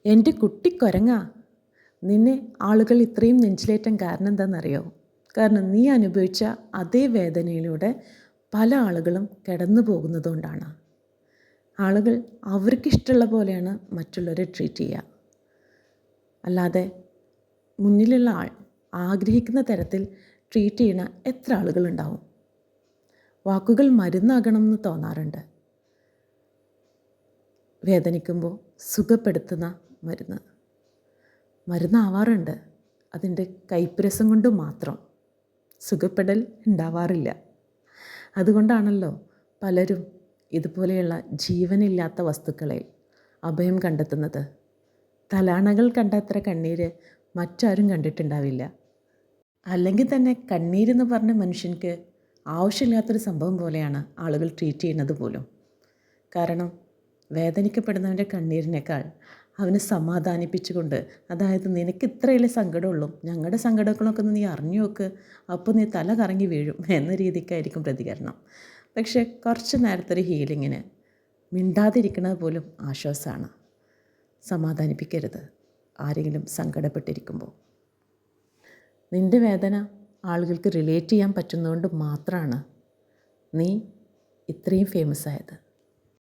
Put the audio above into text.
എൻ്റെ കുട്ടി കുരങ്ങാ, നിന്നെ ആളുകൾ ഇത്രയും നെഞ്ചിലേറ്റാൻ കാരണം എന്താണെന്നറിയോ? കാരണം നീ അനുഭവിച്ച അതേ വേദനയിലൂടെ പല ആളുകളും കടന്നു പോകുന്നതുകൊണ്ടാണ്. ആളുകൾ അവർക്കിഷ്ടമുള്ള പോലെയാണ് മറ്റുള്ളവരെ ട്രീറ്റ് ചെയ്യുക. അല്ലാതെ മുന്നിലുള്ള ആൾ ആഗ്രഹിക്കുന്ന തരത്തിൽ ട്രീറ്റ് ചെയ്യുന്ന എത്ര ആളുകളുണ്ടാവും? വാക്കുകൾ മരുന്നാകണമെന്ന് തോന്നാറുണ്ട്. വേദനിക്കുമ്പോൾ സുഖപ്പെടുത്തുന്ന മരുന്നാവാറുണ്ട്. അതിൻ്റെ കയ്പ്പുരസം കൊണ്ട് മാത്രം സുഖപ്പെടൽ ഉണ്ടാവാറില്ല. അതുകൊണ്ടാണല്ലോ പലരും ഇതുപോലെയുള്ള ജീവനില്ലാത്ത വസ്തുക്കളെ അഭയം കണ്ടെത്തുന്നത്. തലാണകൾ കണ്ടത്ര കണ്ണീര് മറ്റാരും കണ്ടിട്ടുണ്ടാവില്ല. അല്ലെങ്കിൽ തന്നെ കണ്ണീരെന്ന് പറഞ്ഞ മനുഷ്യർക്ക് ആവശ്യമില്ലാത്തൊരു സംഭവം പോലെയാണ് ആളുകൾ ട്രീറ്റ് ചെയ്യുന്നത് പോലും. കാരണം വേദനിക്കപ്പെടുന്നവൻ്റെ കണ്ണീരിനേക്കാൾ അവനെ സമാധാനിപ്പിച്ചുകൊണ്ട്, അതായത് നിനക്ക് ഇത്രയല്ലേ സങ്കടമുള്ളൂ, ഞങ്ങളുടെ സങ്കടങ്ങളൊക്കെ നീ അറിഞ്ഞു നോക്ക്, അപ്പോൾ നീ തല കറങ്ങി വീഴും എന്ന രീതിക്കായിരിക്കും പ്രതികരണം. പക്ഷേ കുറച്ച് നേരത്തെ ഒരു ഹീലിങ്ങിന് മിണ്ടാതിരിക്കുന്നത് പോലും ആശ്വാസമാണ്. സമാധാനിപ്പിക്കരുത് ആരെങ്കിലും സങ്കടപ്പെട്ടിരിക്കുമ്പോൾ. നിൻ്റെ വേദന ആളുകൾക്ക് റിലേറ്റ് ചെയ്യാൻ പറ്റുന്നതുകൊണ്ട് മാത്രമാണ് നീ ഇത്രയും ഫേമസ് ആയത്.